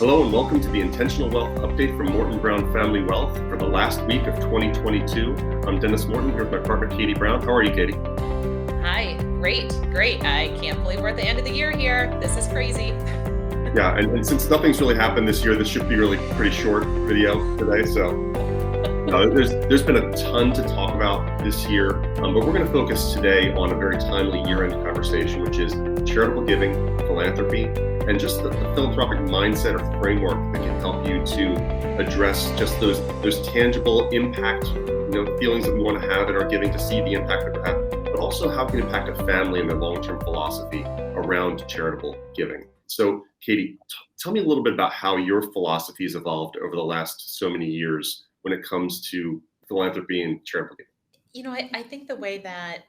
Hello and welcome to the Intentional Wealth Update from Morton Brown Family Wealth for the last week of 2022. I'm Dennis Morton here with my partner, Katie Brown. How are you, Katie? Hi, great. I can't believe we're at the end of the year here. This is crazy. Yeah, and since nothing's really happened this year, this should be really pretty short video today. So there's been a ton to talk about this year, but we're going to focus today on a very timely year-end conversation, which is charitable giving, philanthropy, and just the philanthropic mindset or framework that can help you to address just those tangible impact, feelings that we want to have in our giving, to see the impact that we have, but also how it can impact a family and their long-term philosophy around charitable giving. So, Katie, tell me a little bit about how your philosophy has evolved over the last so many years when it comes to philanthropy and charitable giving. I think the way that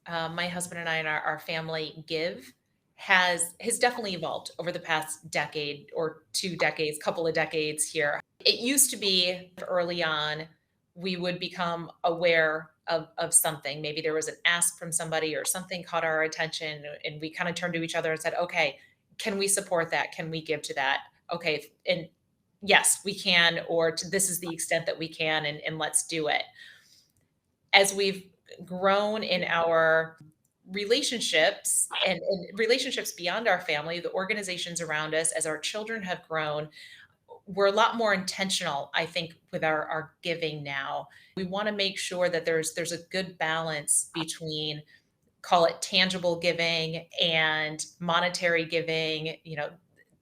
my husband and I and our family give has definitely evolved over the past decade or 2 decades, couple of decades here. It used to be early on, we would become aware of something. Maybe there was an ask from somebody or something caught our attention, and we kind of turned to each other and said, okay, can we support that? Can we give to that? Okay. And yes, we can, or this is the extent that we can, and let's do it. As we've grown in our relationships and relationships beyond our family, the organizations around us, as our children have grown, we're a lot more intentional, I think, with our giving now. We want to make sure that there's a good balance between, call it tangible giving and monetary giving,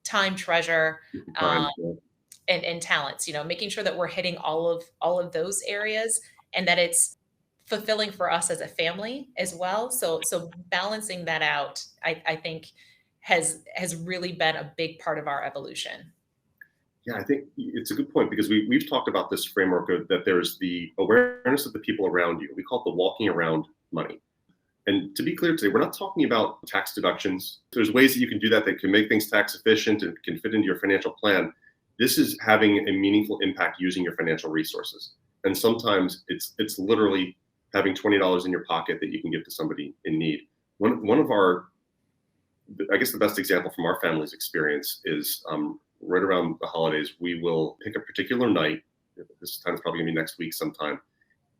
time, treasure, um, and talents, making sure that we're hitting all of those areas, and that it's fulfilling for us as a family as well. So balancing that out, I think has really been a big part of our evolution. Yeah, I think it's a good point, because we've talked about this framework of that there's the awareness of the people around you. We call it the walking around money. And to be clear today, we're not talking about tax deductions. There's ways that you can do that can make things tax efficient and can fit into your financial plan. This is having a meaningful impact using your financial resources. And sometimes it's literally having $20 in your pocket that you can give to somebody in need. One of our, I guess the best example from our family's experience is right around the holidays, we will pick a particular night. This time is probably gonna be next week sometime,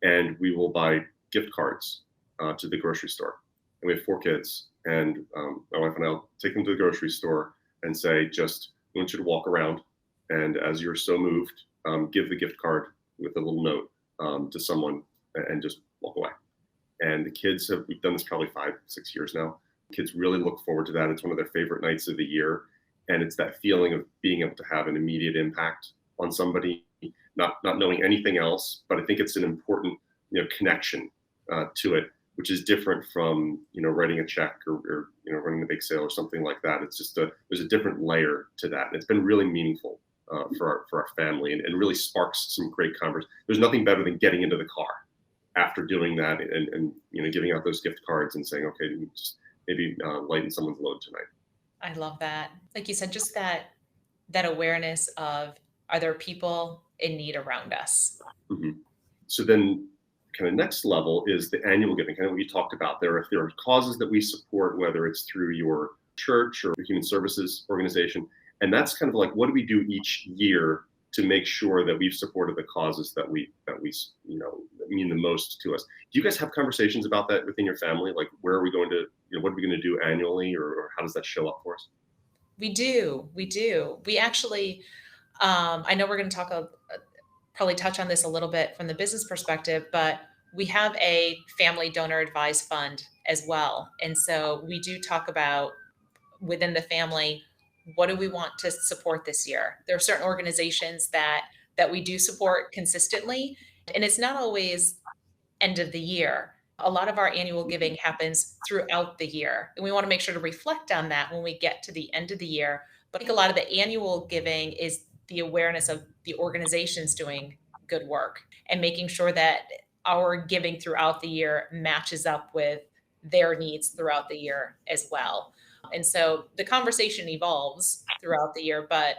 and we will buy gift cards to the grocery store. And we have 4 kids, and my wife and I will take them to the grocery store and say, I want you to walk around, and as you're so moved, give the gift card with a little note to someone, and just walk away. And the kids we've done this probably 5-6 years now. Kids really look forward to that. It's one of their favorite nights of the year. And it's that feeling of being able to have an immediate impact on somebody, not knowing anything else. But I think it's an important, connection to it, which is different from, writing a check or running a big sale or something like that. It's just there's a different layer to that. And it's been really meaningful for our family, and really sparks some great conversation. There's nothing better than getting into the car after doing that and giving out those gift cards and saying, okay, just maybe lighten someone's load tonight. I love that. Like you said, just that awareness of, are there people in need around us? Mm-hmm. So then kind of next level is the annual giving, kind of what you talked about. There are causes that we support, whether it's through your church or your human services organization. And that's kind of like, what do we do each year to make sure that we've supported the causes that we that mean the most to us? Do you guys have conversations about that within your family? Like, where are we going to, what are we going to do annually, or how does that show up for us? We do. We actually, I know we're going to probably touch on this a little bit from the business perspective, but we have a family donor advised fund as well. And so we do talk about, within the family, what do we want to support this year? There are certain organizations that we do support consistently, and it's not always end of the year. A lot of our annual giving happens throughout the year, and we want to make sure to reflect on that when we get to the end of the year. But I think a lot of the annual giving is the awareness of the organizations doing good work and making sure that our giving throughout the year matches up with their needs throughout the year as well. And so the conversation evolves throughout the year, but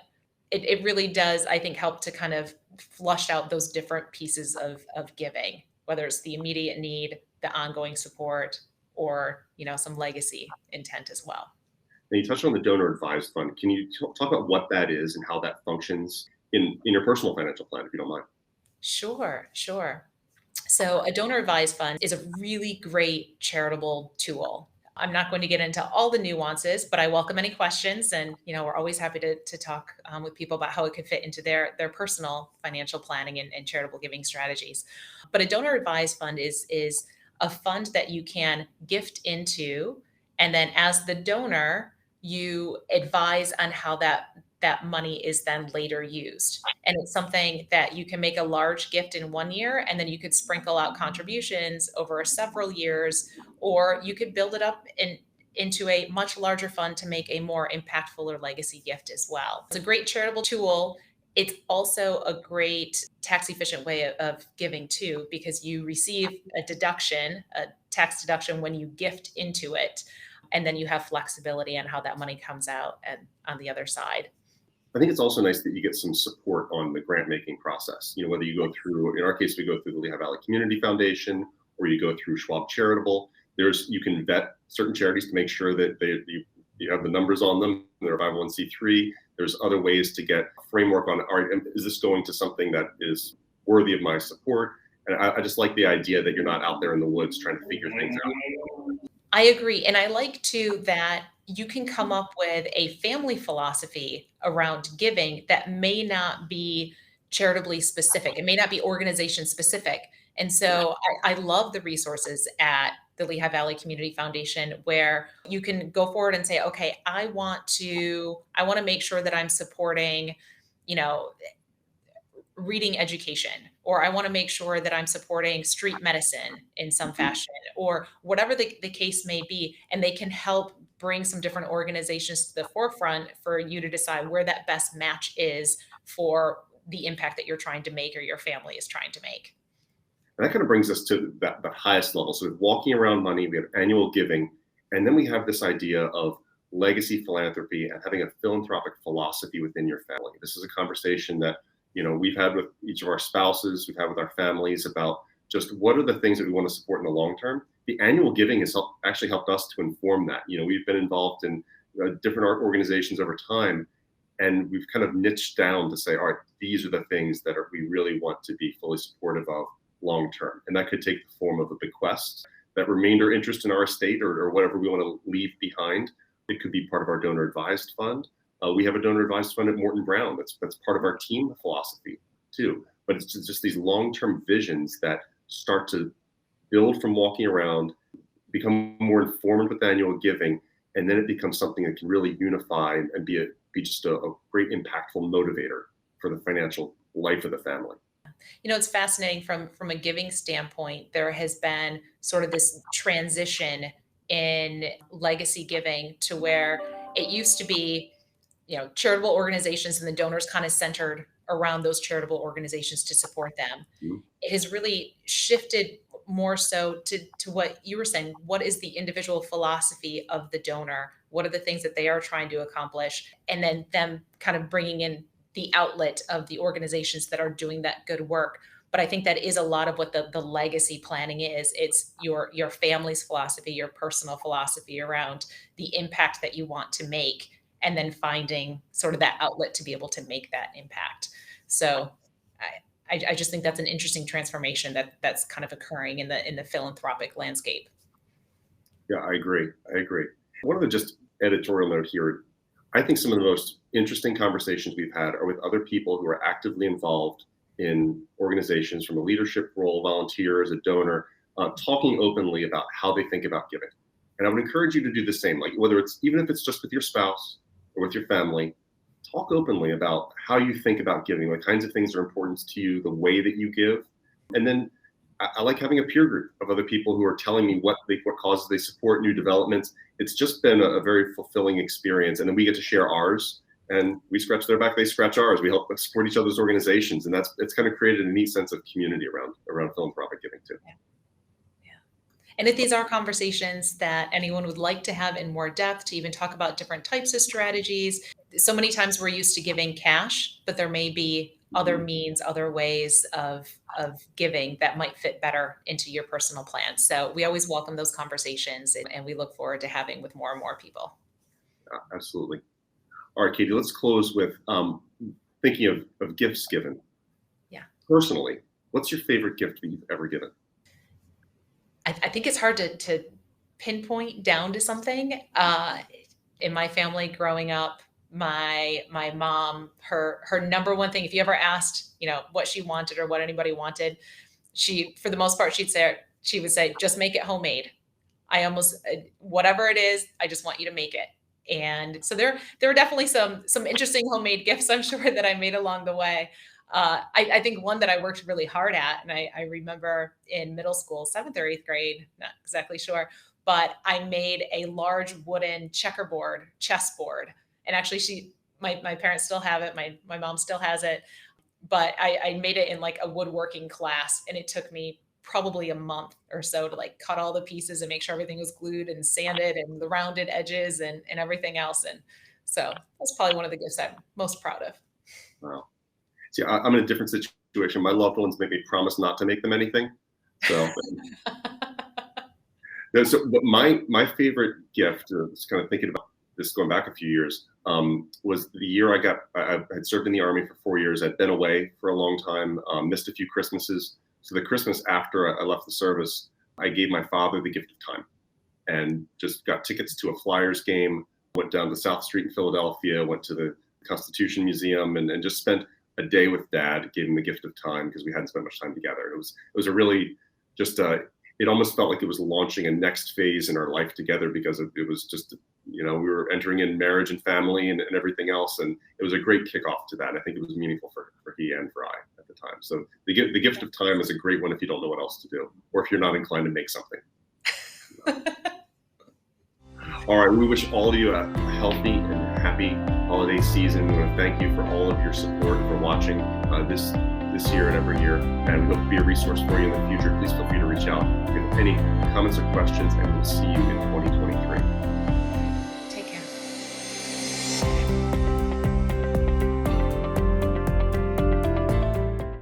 it really does, I think, help to kind of flush out those different pieces of giving, whether it's the immediate need, the ongoing support, or some legacy intent as well. And you touched on the donor advised fund. Can you talk about what that is and how that functions in your personal financial plan, if you don't mind? Sure, sure. So, a donor advised fund is a really great charitable tool. I'm not going to get into all the nuances, but I welcome any questions. And we're always happy to talk with people about how it could fit into their personal financial planning and charitable giving strategies. But a donor advised fund is a fund that you can gift into, and then as the donor, you advise on how that money is then later used. And it's something that you can make a large gift in one year, and then you could sprinkle out contributions over several years, or you could build it up into a much larger fund to make a more impactful or legacy gift as well. It's a great charitable tool. It's also a great tax efficient way of giving too, because you receive a tax deduction when you gift into it. And then you have flexibility on how that money comes out and on the other side. I think it's also nice that you get some support on the grant making process. Whether you go through, in our case, we go through the Lehigh Valley Community Foundation, or you go through Schwab Charitable. You can vet certain charities to make sure that you have the numbers on them. They're 501c3. There's other ways to get a framework on, all right, is this going to something that is worthy of my support? And I just like the idea that you're not out there in the woods trying to figure things out. I agree. And I like too that you can come up with a family philosophy around giving that may not be charitably specific. It may not be organization specific. And so I love the resources at the Lehigh Valley Community Foundation where you can go forward and say, okay, I want to make sure that I'm supporting, you know, reading education, or I want to make sure that I'm supporting street medicine in some fashion, or whatever the case may be. And they can help bring some different organizations to the forefront for you to decide where that best match is for the impact that you're trying to make or your family is trying to make. And that kind of brings us to that highest level. So we have walking around money, we have annual giving, and then we have this idea of legacy philanthropy and having a philanthropic philosophy within your family. This is a conversation that we've had with each of our spouses, we've had with our families about just what are the things that we want to support in the long term. The annual giving has actually helped us to inform that. We've been involved in different art organizations over time, and we've kind of niched down to say, all right, these are the things that we really want to be fully supportive of long term. And that could take the form of a bequest, that remainder interest in our estate, or whatever we want to leave behind. It could be part of our donor advised fund. We have a donor advised fund at Morton Brown. That's part of our team philosophy too. But it's just these long term visions that start to build from walking around, become more informed with annual giving, and then it becomes something that can really unify and be just a great impactful motivator for the financial life of the family. It's fascinating from a giving standpoint. There has been sort of this transition in legacy giving to where it used to be, charitable organizations and the donors kind of centered around those charitable organizations to support them. Mhm. It has really shifted more so to what you were saying. What is the individual philosophy of the donor? What are the things that they are trying to accomplish? And then them kind of bringing in the outlet of the organizations that are doing that good work. But I think that is a lot of what the legacy planning is. It's your family's philosophy, your personal philosophy around the impact that you want to make, and then finding sort of that outlet to be able to make that impact. So I just think that's an interesting transformation that's kind of occurring in the philanthropic landscape. Yeah, I agree. I agree. One of the just editorial note here, I think some of the most interesting conversations we've had are with other people who are actively involved in organizations from a leadership role, volunteer, as a donor, talking openly about how they think about giving. And I would encourage you to do the same, like whether it's even if it's just with your spouse or with your family, talk openly about how you think about giving, what kinds of things are important to you, the way that you give. And then I like having a peer group of other people who are telling me what causes they support, new developments. It's just been a very fulfilling experience. And then we get to share ours, and we scratch their back, they scratch ours. We help support each other's organizations, and it's kind of created a neat sense of community around philanthropic giving too. Yeah. Yeah. And if these are conversations that anyone would like to have in more depth to even talk about different types of strategies, so many times we're used to giving cash, but there may be other means, other ways of giving that might fit better into your personal plan. So we always welcome those conversations, and we look forward to having with more and more people. Absolutely. All right, Katie, let's close with thinking of gifts given. Yeah. Personally, what's your favorite gift that you've ever given? I think it's hard to pinpoint down to something. In my family growing up, my mom, her number one thing, if you ever asked, what she wanted or what anybody wanted, for the most part, she would say, just make it homemade. Whatever it is, I just want you to make it. And so there were definitely some interesting homemade gifts, I'm sure, that I made along the way. I think one that I worked really hard at, and I remember in middle school, seventh or eighth grade, not exactly sure, but I made a large wooden chessboard. And actually my parents still have it. My mom still has it, but I made it in like a woodworking class, and it took me probably a month or so to like cut all the pieces and make sure everything was glued and sanded and the rounded edges and everything else. And so that's probably one of the gifts I'm most proud of. Wow. See, I'm in a different situation. My loved ones make me promise not to make them anything. So, but my favorite gift, just kind of thinking about this going back a few years, was the year I had served in the Army for 4 years. I'd been away for a long time, missed a few Christmases. So the Christmas after I left the service, I gave my father the gift of time and just got tickets to a Flyers game, went down to South Street in Philadelphia, went to the Constitution Museum, and just spent a day with Dad, gave him the gift of time because we hadn't spent much time together. It was a really just it almost felt like it was launching a next phase in our life together because it was just, we were entering in marriage and family and everything else. And it was a great kickoff to that. I think it was meaningful for he and for I at the time. So the gift of time is a great one if you don't know what else to do, or if you're not inclined to make something. All right. We wish all of you a healthy and happy holiday season. We want to thank you for all of your support for watching this year and every year, and we'll be a resource for you in the future. Please feel free to reach out if you have any comments or questions, and we'll see you in 2020.